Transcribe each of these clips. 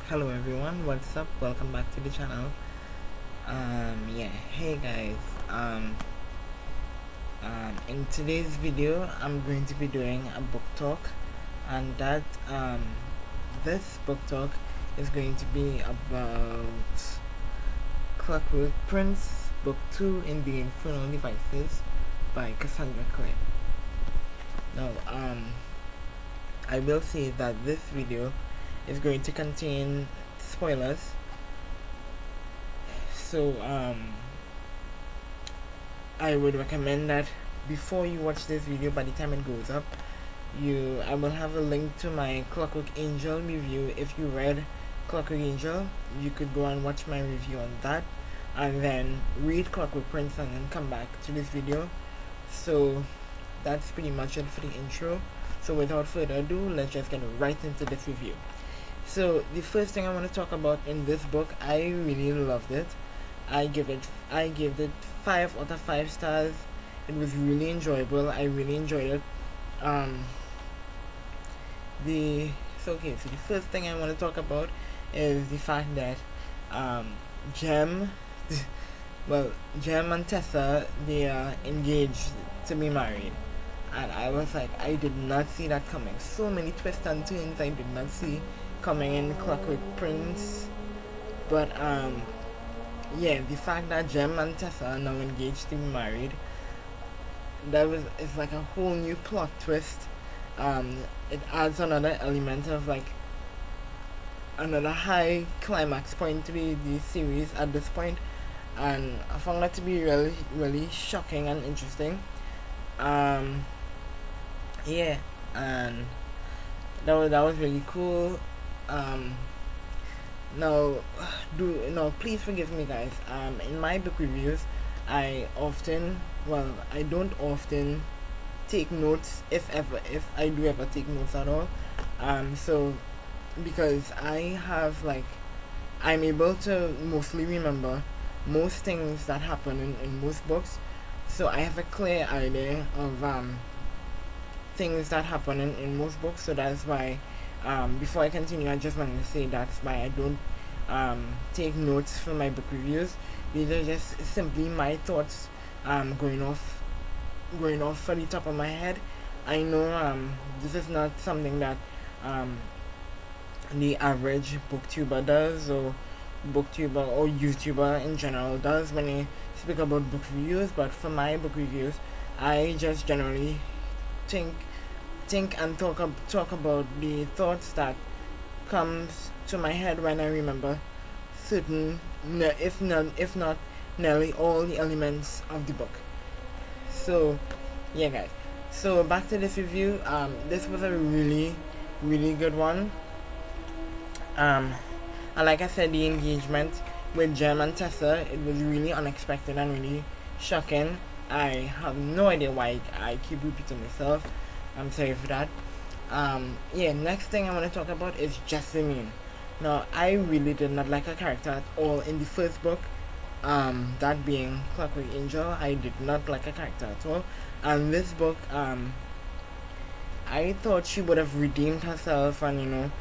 Hello everyone, what's up? Welcome back to the channel. Hey guys. In today's video, I'm going to be doing a book talk, and this book talk is going to be about Clockwork Prince, Book 2 in the Infernal Devices by Cassandra Clare. Now, I will say that this video is going to contain spoilers, so I would recommend that before you watch this video, by the time it goes up, I will have a link to my Clockwork Angel review. If you read Clockwork Angel, you could go and watch my review on that, and then read Clockwork Prince and then come back to this video. So that's pretty much it for the intro. So without further ado, let's just get right into this review. So the first thing I want to talk about in this book, I really loved it. I gave it 5 out of 5 stars. It was really enjoyable. I really enjoyed it. So the first thing I want to talk about is the fact that Jem Jem and Tessa, they are engaged to be married. And I was like, I did not see that coming. So many twists and turns I did not see coming in Clockwork Prince. But the fact that Jem and Tessa are now engaged to be married, it's like a whole new plot twist. It adds another element of like another high climax point to the series at this point, and I found that to be really, really shocking and interesting. And that was really cool. Please forgive me, guys. In my book reviews, I don't often take notes, if I do ever take notes at all. So because I'm able to mostly remember most things that happen in most books, so I have a clear idea of things that happen in most books. So that's why, before I continue, I just wanted to say that's why I don't take notes for my book reviews. These are just simply my thoughts going off for the top of my head. I know this is not something that the average booktuber does, or booktuber or YouTuber in general does when they speak about book reviews, but for my book reviews, I just generally think and talk about the thoughts that comes to my head when I remember certain, if not nearly all the elements of the book. So yeah, guys, so back to this review. This was a really, really good one. And like I said, the engagement with Jem and Tessa, it was really unexpected and really shocking. I have no idea why I keep repeating myself. I'm sorry for that. Next thing I want to talk about is Jessamine. Now, I really did not like her character at all in the first book. That being Clockwork Angel, I did not like her character at all. And this book, I thought she would have redeemed herself and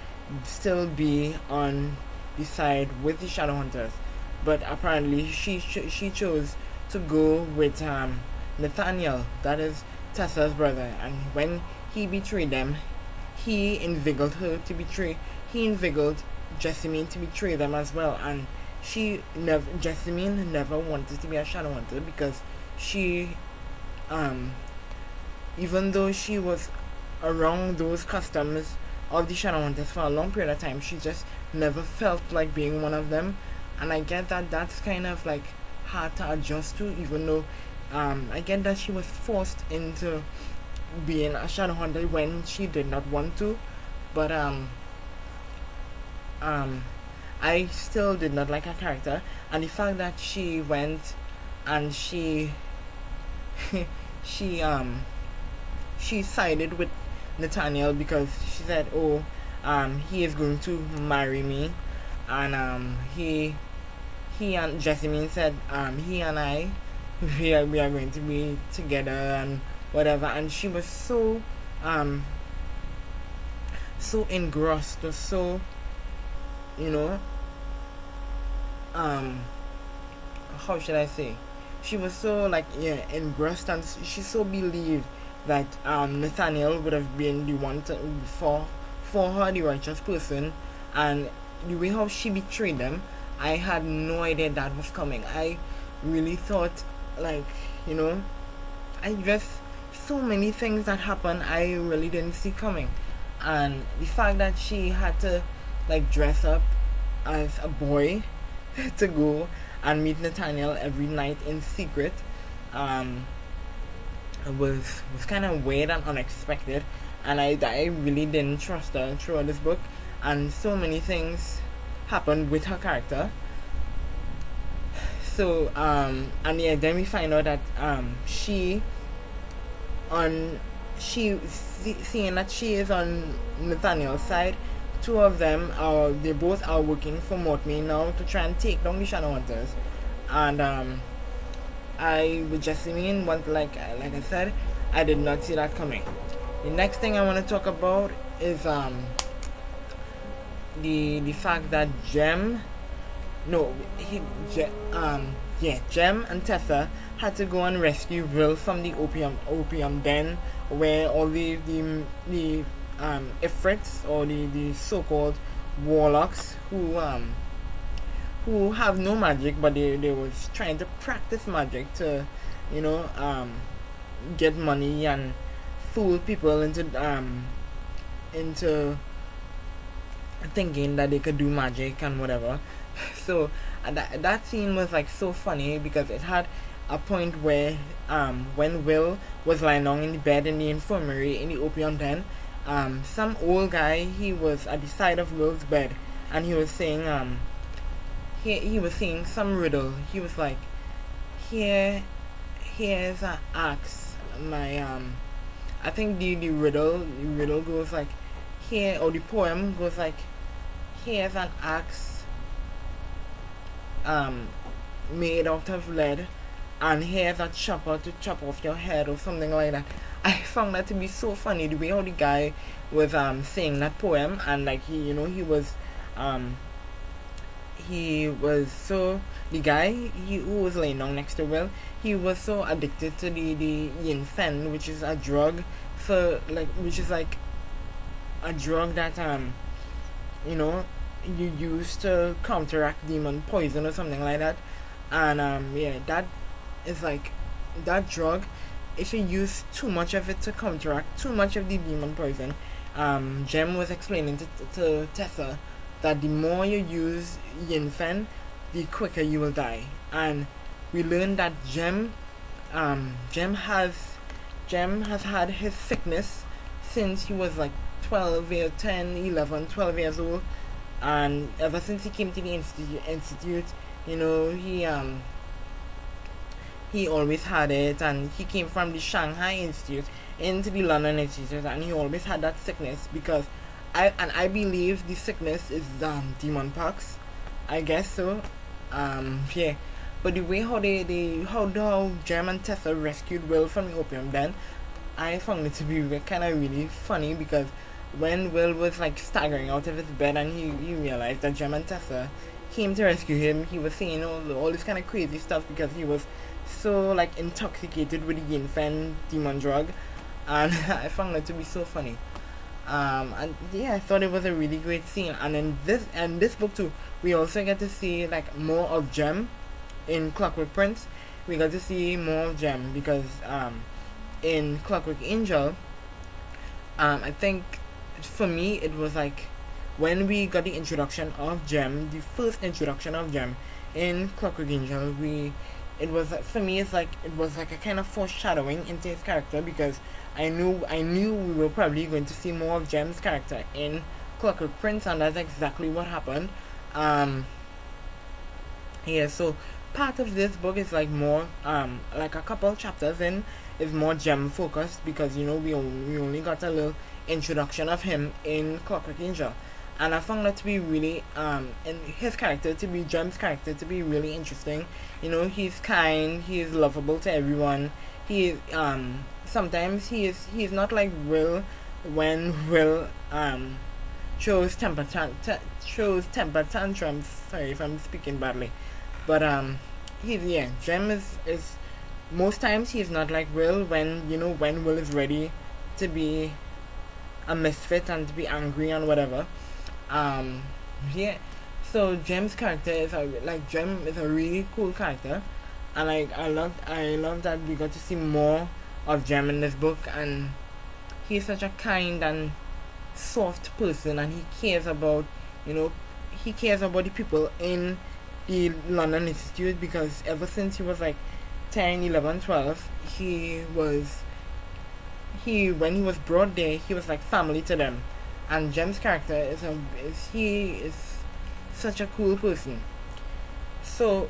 still be on the side with the Shadowhunters. But apparently, she chose to go with Nathaniel, that is Tessa's brother, and when he betrayed them, he inveigled Jessamine to betray them as well. And Jessamine never wanted to be a Shadowhunter, because she, even though she was around those customs of the Shadowhunters for a long period of time, she just never felt like being one of them. And I get that that's kind of like hard to adjust to, even though I get that she was forced into being a Shadowhunter when she did not want to. But I still did not like her character, and the fact that she went and she she sided with Nathaniel because she said, he is going to marry me, and he and Jessamine said, he and I, we are going to be together and whatever. And she was so engrossed, or so you know, um how should I say, she was so like, yeah, engrossed, and she so believed that Nathaniel would have been the one to, for her, the righteous person. And the way how she betrayed them, I had no idea that was coming. I really thought, like, you know, I just, so many things that happened I really didn't see coming. And the fact that she had to like dress up as a boy to go and meet Nathaniel every night in secret, um, was kind of weird and unexpected, and I really didn't trust her throughout this book, and so many things happened with her character. So and yeah, then we find out that on seeing that she is on Nathaniel's side, two of them are, they both are working for Mortmain now to try and take down the Shadowhunters. And I with Jessamine, one, like I said, I did not see that coming. The next thing I want to talk about is the fact that Jem, no, yeah, Jem and Tessa had to go and rescue Will from the opium den, where all the Ifrits, or the so-called warlocks, who have no magic, but they was trying to practice magic to, you know, get money and fool people into thinking that they could do magic and whatever. So that scene was like so funny, because it had a point where when Will was lying down in the bed in the infirmary in the opium den, some old guy, he was at the side of Will's bed, and he was saying he was saying some riddle. He was like, here's an axe, my I think the riddle goes like, here, or the poem goes like, here's an axe made out of lead, and here's a chopper to chop off your head, or something like that. I found that to be so funny, the way how the guy was saying that poem, and like he was so, the guy who was laying down next to Will, he was so addicted to the yin fen, which is a drug for like, which is like a drug that you know, you use to counteract demon poison or something like that. And yeah, that is like, that drug, if you use too much of it to counteract too much of the demon poison, Jem was explaining to Tessa that the more you use Yinfen, the quicker you will die. And we learned that Jem has had his sickness since he was like 12 years, 10, 11, 12 years old, and ever since he came to the institute, you know, he always had it, and he came from the Shanghai Institute into the London Institute, and he always had that sickness, because I believe the sickness is demon pox, I guess so. Yeah, but the way how Jem and Tessa rescued Will from the opium den, I found it to be kind of really funny, because when Will was like staggering out of his bed, and he realized that Jem and Tessa came to rescue him, he was saying all this kind of crazy stuff, because he was so like intoxicated with the Yinfen demon drug, and I found it to be so funny. And yeah, I thought it was a really great scene. And in this book too, we also get to see like more of Jem. In Clockwork Prince, we got to see more of Jem, because in Clockwork Angel, I think for me it was like when we got the introduction of Jem, the first introduction of Jem in Clockwork Angel, it was for me, it's like it was like a kind of foreshadowing into his character, because I knew we were probably going to see more of Jem's character in Clockwork Prince, and that's exactly what happened. Yeah, so part of this book is like more like a couple chapters in is more Jem focused, because you know we only got a little introduction of him in Clockwork Angel, and I found that to be really and his character to be Jem's character to be really interesting. You know, he's kind, he's lovable to everyone. He sometimes he's not like Will, when Will shows temper tantrums. Sorry if I'm speaking badly, but he's yeah. Jem is most times he's not like Will when when Will is ready to be a misfit and to be angry and whatever. Um, yeah. So Jem's character is Jem is a really cool character, and I love that we got to see more of Jem in this book, and he's such a kind and soft person, and you know he cares about the people in the London Institute, because ever since he was like 10, 11, 12, he when he was brought there, he was like family to them. And Jem's character is such a cool person. So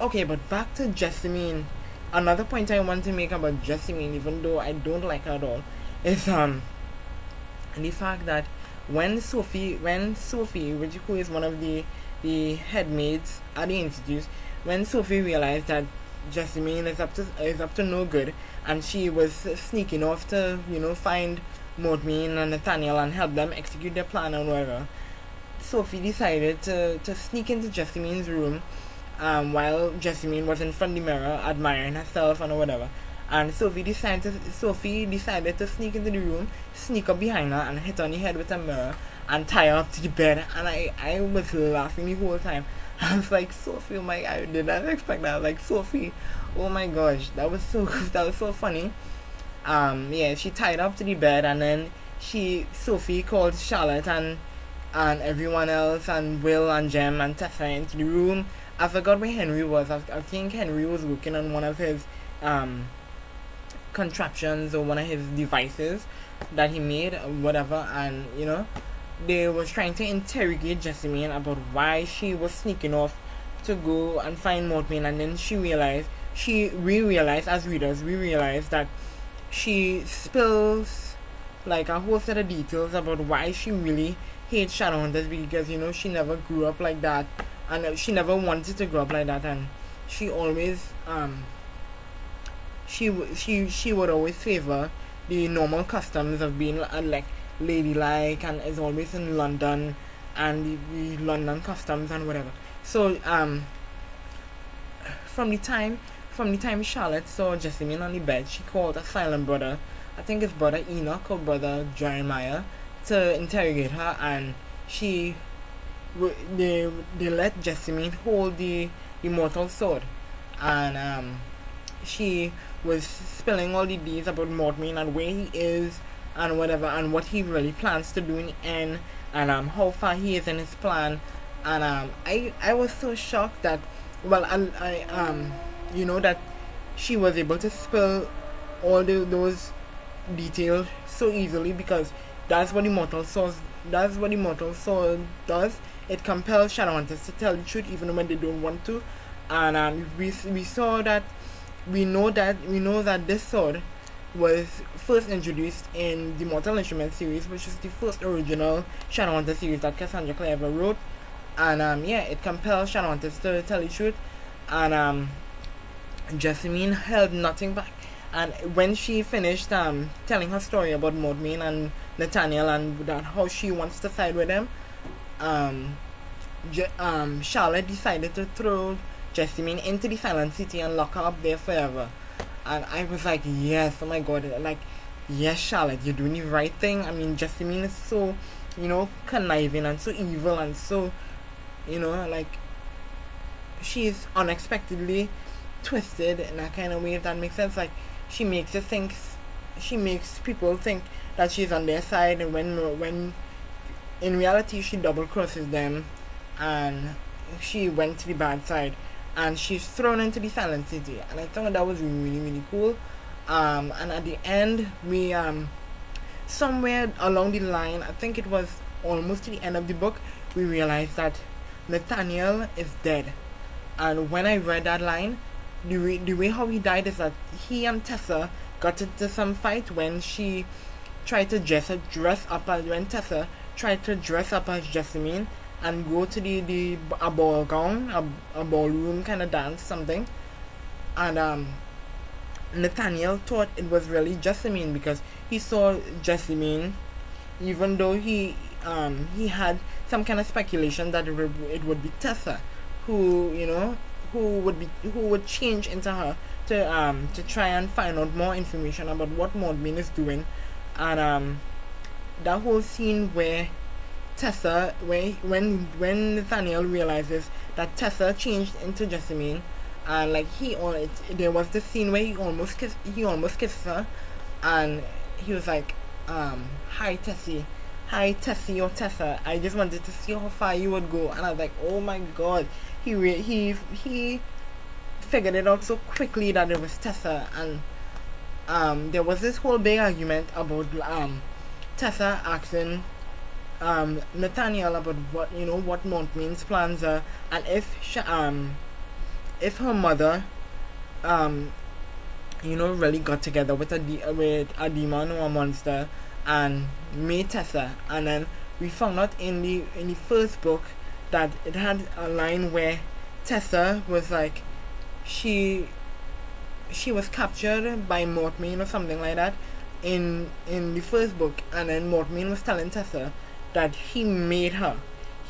okay, but back to Jessamine. Another point I want to make about Jessamine, even though I don't like her at all, is the fact that when Sophie, who is one of the head maids at the institute, when Sophie realized that Jessamine is up to no good, and she was sneaking off to find Mortmain and Nathaniel and help them execute their plan and whatever. Sophie decided to sneak into Jessamine's room, while Jessamine was in front of the mirror admiring herself and whatever. And Sophie decided to sneak into the room, sneak up behind her, and hit her on the head with a mirror and tie her up to the bed. And I was laughing the whole time. I was like, Sophie, oh my, I did not expect that. Like, Sophie, oh my gosh, that was so that was so funny. Yeah, she tied up to the bed, and then Sophie called Charlotte and everyone else, and Will and Jem and Tessa into the room. I forgot where Henry was. I think Henry was working on one of his contraptions or one of his devices that he made, or whatever, and they was trying to interrogate Jessamine about why she was sneaking off to go and find Mortmain, and then we realized as readers, we realized that she spills like a whole set of details about why she really hates Shadowhunters, because she never grew up like that, and she never wanted to grow up like that, and she always she would always favor the normal customs of being like ladylike, and is always in London and the London customs and whatever. So from the time Charlotte saw Jessamine on the bed, she called a silent brother, I think it's brother Enoch or brother Jeremiah, to interrogate her, and they let Jessamine hold the immortal sword, and she was spilling all the deeds about Mortmain and where he is and whatever, and what he really plans to do in the end, and how far he is in his plan. And I was so shocked that, well, that she was able to spill all those details so easily, because that's what immortal sword does. It compels Shadowhunters to tell the truth even when they don't want to. And we know that this sword was first introduced in the Mortal Instruments series, which is the first original Shadowhunter series that Cassandra Clare ever wrote. And it compels Shadowhunters to tell the truth. And Jessamine held nothing back. And when she finished telling her story about Mortmain and Nathaniel, and that how she wants to side with them, Charlotte decided to throw Jessamine into the Silent City and lock her up there forever. And I was like, yes, oh my god, like, yes, Charlotte, you're doing the right thing. I mean, Jessamine is so, conniving and so evil and so, like, she's unexpectedly twisted in a kind of way, if that makes sense. Like, she makes people think that she's on their side, and when in reality she double crosses them, and she went to the bad side, and she's thrown into the Silent City. And I thought that was really, really cool. And at the end, we somewhere along the line, I think it was almost to the end of the book, we realized that Nathaniel is dead. And when I read that line, the way how he died is that he and Tessa got into some fight when she tried to when Tessa tried to dress up as Jessamine and go to a ball gown, a ballroom kind of dance, something. And Nathaniel thought it was really Jessamine, because he saw Jessamine, even though he he had some kind of speculation that it would be Tessa who, who would change into her to try and find out more information about what Maudlin is doing. And that whole scene where Tessa, when Nathaniel realizes that Tessa changed into Jessamine, and like there was this scene where he almost kissed her, and he was like, hi Tessie, or Tessa, I just wanted to see how far you would go. And I was like, oh my god, he figured it out so quickly that it was Tessa. And there was this whole big argument about Tessa asking Nathaniel about what Montmain's plans are, and if her mother really got together with a demon or a monster and made Tessa. And then we found out in the first book that it had a line where Tessa was like, she was captured by Mortmain or something like that in the first book, and then Mortmain was telling Tessa that he made her.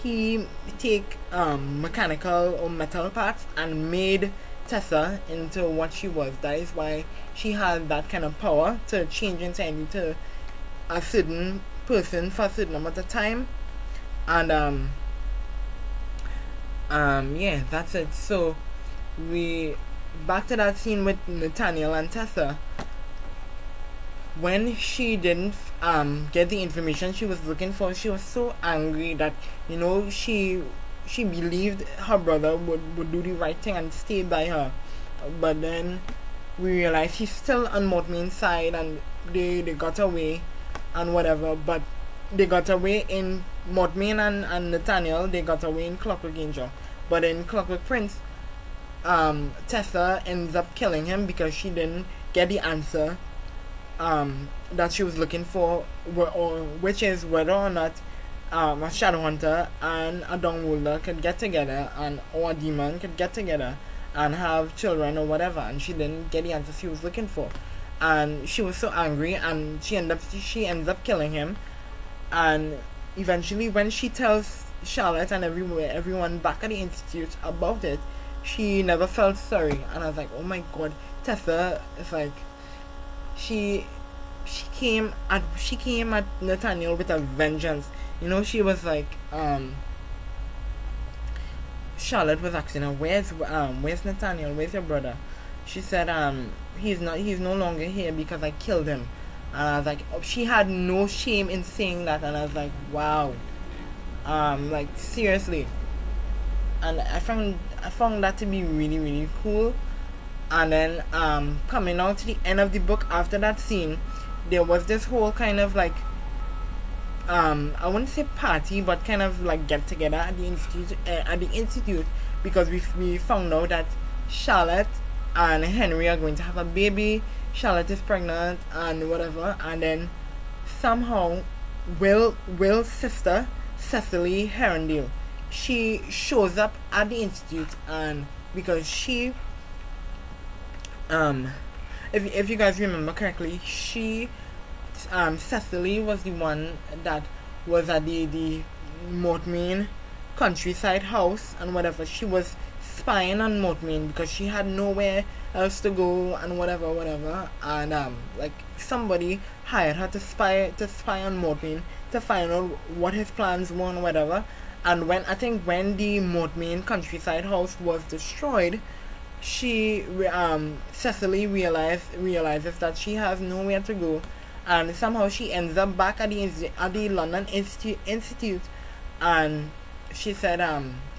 He take mechanical or metal parts and made Tessa into what she was. That is why she had that kind of power to change into a certain person for a certain amount of time. And yeah, that's it. So we back to that scene with Nathaniel and Tessa. When she didn't get the information she was looking for, she was so angry that she believed her brother would do the right thing and stay by her. But then we realized he's still on Mortmain's side, and they got away and whatever. But they got away in Mortmain and Nathaniel, they got away in Clockwork Angel. But in Clockwork Prince, Tessa ends up killing him because she didn't get the answer that she was looking for, which is whether or not a Shadowhunter and a Dawnwolder could get together, or a demon could get together and have children or whatever. And she didn't get the answer she was looking for, and she was so angry, and she ends up killing him. And eventually, when she tells Charlotte and everyone back at the Institute about it, she never felt sorry. And I was like, oh my god, Tessa is like, she came at Nathaniel with a vengeance. She was like, Charlotte was asking her, where's Nathaniel, where's your brother? She said, he's no longer here because I killed him. And I was like, she had no shame in saying that. And I was like, wow, like seriously. And I found that to be really, really cool. And then coming out to the end of the book, after that scene, there was this whole kind of like I wouldn't say party, but kind of like get together at the institute, because we found out that Charlotte and Henry are going to have a baby. Charlotte is pregnant and whatever. And then somehow Will's sister, Cecily Herondale, she shows up at the institute, and because she if you guys remember correctly, Cecily was the one that was at the Mortmain countryside house and whatever. She was spying on Mortmain because she had nowhere else to go and whatever. And like somebody hired her to spy on Mortmain to find out what his plans were and whatever. And when the Mortmain countryside house was destroyed, Cecily realizes that she has nowhere to go, and somehow she ends up back at the London Institute. And she said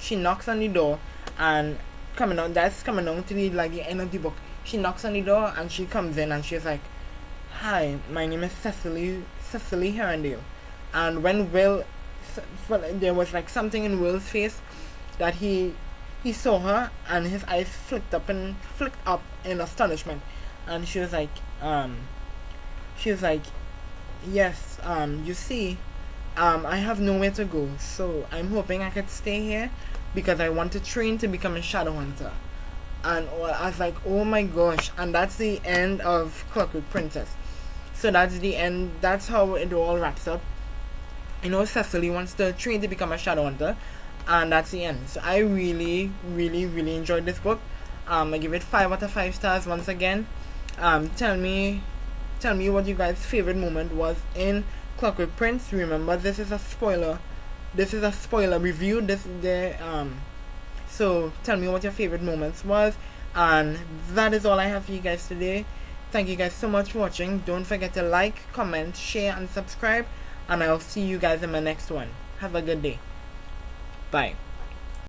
she knocks on the door, and coming on to the end of the book, she knocks on the door and she comes in and she's like, hi, my name is Cecily Herondale. And when there was like something in Will's face that he saw her, and his eyes flicked up in astonishment. And she was like, yes, you see, I have nowhere to go, so I'm hoping I could stay here because I want to train to become a Shadowhunter. And I was like, oh my gosh. And that's the end of Clockwork Princess. So that's the end. That's how it all wraps up. Cecily wants to train to become a shadow hunter, and that's the end. So I really, really, really enjoyed this book. I give it 5 out of 5 stars once again. Tell me what you guys' favorite moment was in Clockwork Prince. Remember, this is a spoiler. This is a spoiler review. So tell me what your favorite moments was, and that is all I have for you guys today. Thank you guys so much for watching. Don't forget to like, comment, share, and subscribe, and I'll see you guys in my next one. Have a good day. Bye.